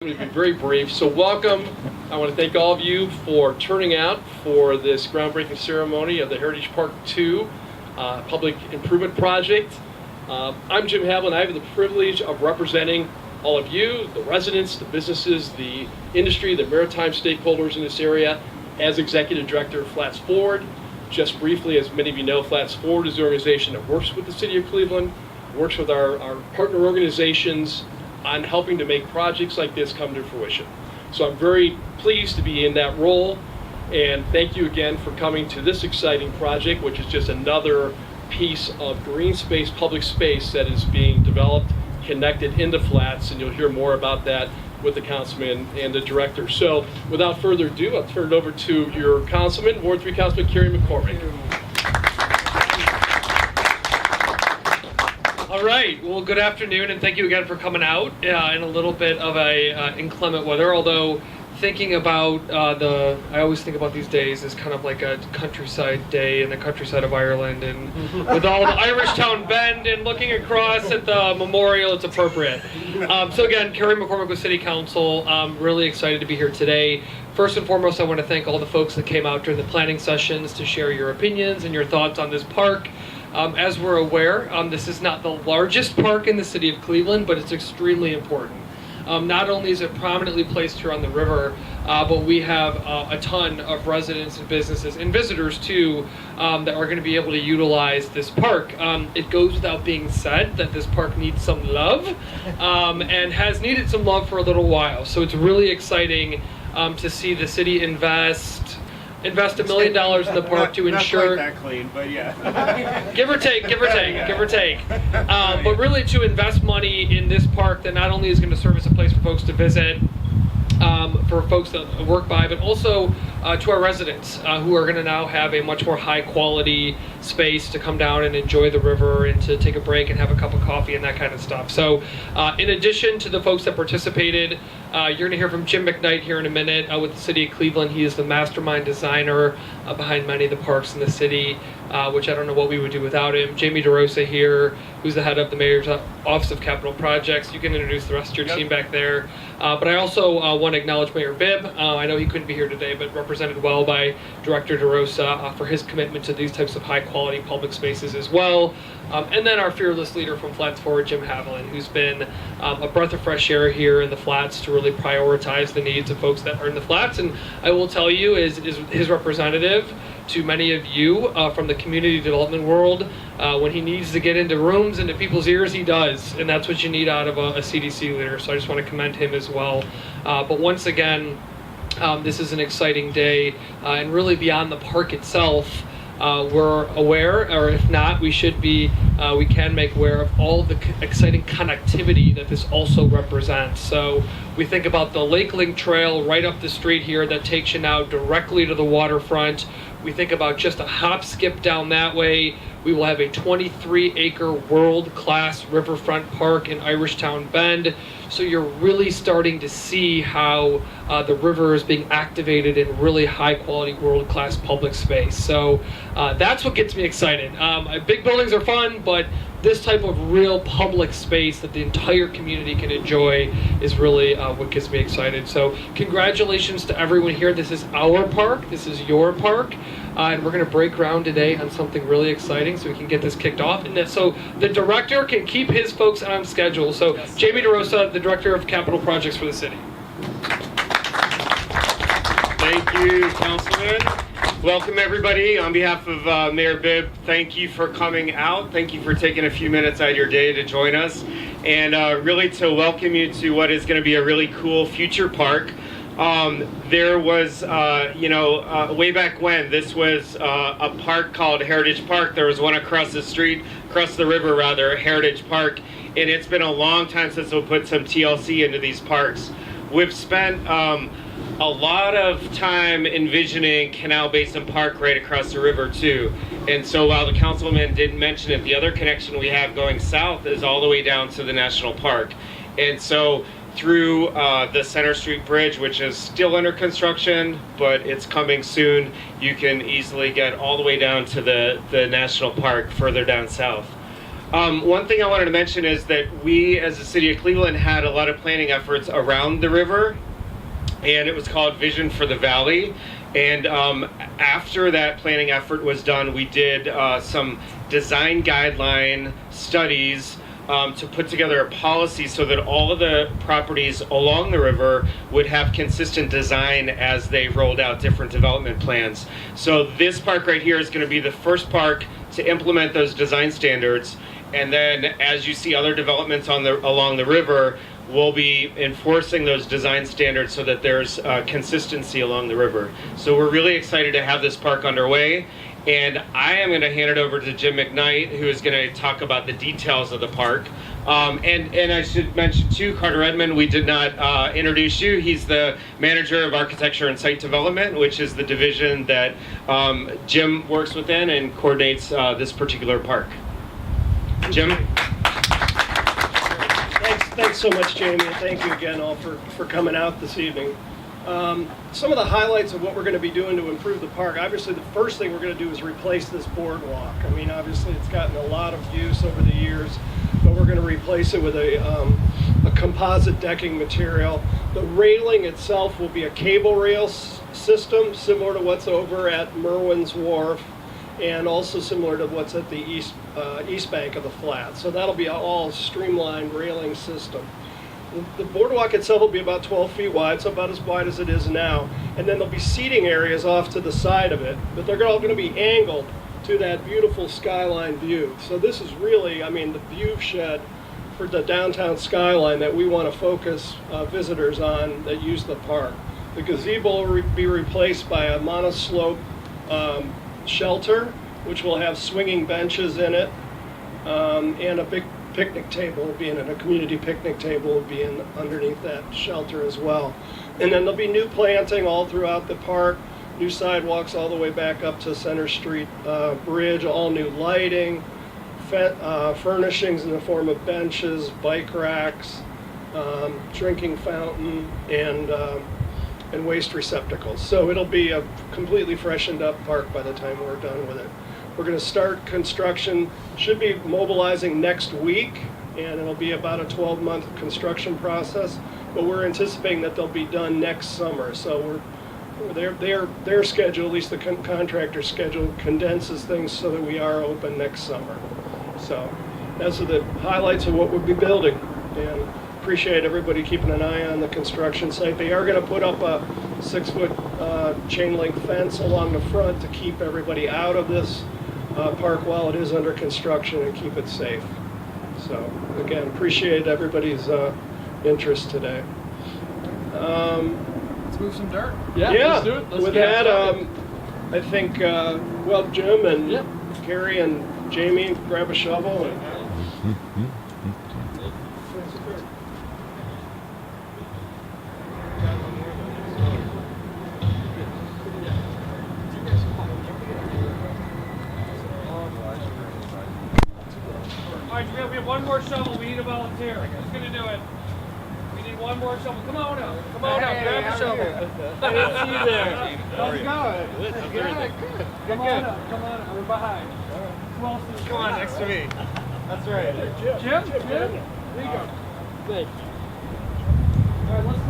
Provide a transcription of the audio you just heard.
I'm going to be very brief. So welcome. I want to thank all of you for turning out for this groundbreaking ceremony of the Heritage Park 2 public improvement project. I'm Jim Haviland. I have the privilege of representing all of you, the residents, the businesses, the industry, the maritime stakeholders in this area as Executive Director of Flats Forward. Just briefly, as many of you know, Flats Forward is the organization that works with the City of Cleveland, works with our partner organizations on helping to make projects like this come to fruition. So I'm very pleased to be in that role, and thank you again for coming to this exciting project, which is just another piece of green space, public space that is being developed, connected into Flats, and you'll hear more about that with the Councilman and the Director. So without further ado, I'll turn it over to your Councilman, Ward 3 Councilman Kerry McCormack. All right, well, good afternoon, and thank you again for coming out in a little bit of a inclement weather, although thinking about I always think about these days as kind of like a countryside day in the countryside of Ireland, and with all the Irish Town Bend and looking across at the memorial, it's appropriate. So again, Kerry McCormack with City Council. I'm really excited to be here today. First and foremost, I want to thank all the folks that came out during the planning sessions to share your opinions and your thoughts on this park. As we're aware, this is not the largest park in the city of Cleveland, but it's extremely important. Not only is it prominently placed here on the river, but we have a ton of residents and businesses and visitors too that are going to be able to utilize this park. It goes without being said that this park needs some love and has needed some love for a little while. So it's really exciting to see the city invest $1 million in the park to ensure. Not quite that clean, but yeah. give or take. But really to invest money in this park that not only is going to serve as a place for folks to visit, for folks that work by, but also to our residents who are going to now have a much more high quality space to come down and enjoy the river and to take a break and have a cup of coffee and that kind of stuff. So in addition to the folks that participated, you're going to hear from Jim McNight here in a minute with the City of Cleveland. He is the mastermind designer behind many of the parks in the city, which I don't know what we would do without him. Jamie DeRosa here, who's the head of the Mayor's Office of Capital Projects. You can introduce the rest of your team back there. But I also want to acknowledge Mayor Bibb. I know he couldn't be here today, but represented well by Director DeRosa for his commitment to these types of high quality public spaces as well. And then our fearless leader from Flats Forward, Jim Haviland, who's been a breath of fresh air here in the Flats to really prioritize the needs of folks that are in the Flats. And I will tell you, is his representative to many of you from the community development world. When he needs to get into rooms, into people's ears, he does. And that's what you need out of a CDC leader. So I just want to commend him as well. But once again, this is an exciting day. And really beyond the park itself, we're aware, or if not, we should be, we can make aware of all the exciting connectivity that this also represents. So we think about the Lake Link Trail right up the street here that takes you now directly to the waterfront. We think about just a hop skip down that way. We will have a 23-acre world-class riverfront park in Irish Town Bend. So you're really starting to see how the river is being activated in really high-quality, world-class public space. So that's what gets me excited. Big buildings are fun, but this type of real public space that the entire community can enjoy is really what gets me excited. So congratulations to everyone here. This is our park. This is your park. And we're going to break ground today on something really exciting so we can get this kicked off. And so the director can keep his folks on schedule. So yes. Jamie DeRosa, the Director of Capital Projects for the city. Thank you, Councilman. Welcome, everybody. On behalf of Mayor Bibb, thank you for coming out. Thank you for taking a few minutes out of your day to join us. And really to welcome you to what is going to be a really cool future park. There was, way back when, this was a park called Heritage Park. There was one across the river rather, Heritage Park. And it's been a long time since we'll put some TLC into these parks. We've spent a lot of time envisioning Canal Basin Park right across the river too. And so while the councilman didn't mention it, the other connection we have going south is all the way down to the national park. And so through the Center Street Bridge, which is still under construction, but it's coming soon, you can easily get all the way down to the national park further down south. One thing I wanted to mention is that we, as the city of Cleveland, had a lot of planning efforts around the river, and it was called Vision for the Valley. And after that planning effort was done, we did some design guideline studies to put together a policy so that all of the properties along the river would have consistent design as they rolled out different development plans. So this park right here is going to be the first park to implement those design standards. And then as you see other developments along the river, we'll be enforcing those design standards so that there's consistency along the river. So we're really excited to have this park underway. And I am going to hand it over to Jim McNight, who is going to talk about the details of the park. And I should mention too, Carter Edmond, we did not introduce you. He's the manager of architecture and site development, which is the division that Jim works within and coordinates this particular park. Jim? Thanks so much, Jamie, and thank you again all for coming out this evening. Some of the highlights of what we're going to be doing to improve the park, obviously the first thing we're going to do is replace this boardwalk. I mean, obviously it's gotten a lot of use over the years, but we're going to replace it with a composite decking material. The railing itself will be a cable rail system, similar to what's over at Merwin's Wharf, and also similar to what's at the east bank of the flat. So that'll be all streamlined railing system. The boardwalk itself will be about 12 feet wide, so about as wide as it is now. And then there'll be seating areas off to the side of it, but they're all going to be angled to that beautiful skyline view. So this is really, I mean, the view shed for the downtown skyline that we want to focus visitors on that use the park. The gazebo will be replaced by a monoslope shelter, which will have swinging benches in it, and a big picnic table will be in it. A community picnic table will be in underneath that shelter as well. And then there'll be new planting all throughout the park, new sidewalks all the way back up to Center Street Bridge, all new lighting, furnishings in the form of benches, bike racks, drinking fountain, and waste receptacles. So it'll be a completely freshened up park by the time we're done with it. We're going to start construction, should be mobilizing next week, and it'll be about a 12-month construction process, but we're anticipating that they'll be done next summer. So their schedule, at least the contractor's schedule, condenses things so that we are open next summer. So those are the highlights of what we'll be building, and appreciate everybody keeping an eye on the construction site. They are going to put up a 6-foot chain link fence along the front to keep everybody out of this park while it is under construction and keep it safe. So again, appreciate everybody's interest today. Let's move some dirt. Yeah, let's do it. Let's with get that, started. I think, well, Jim and Kerry and Jamie, grab a shovel. All right, we have one more shovel. We need a volunteer. Who's going to do it? We need one more shovel. Come on up. Come on up. Grab a shovel. I didn't see you there. How's it going? Good. Come on up. Come on up. We're behind. Who else is Come on, next to me. That's right. Jim? There you go. Thank you. All right, let's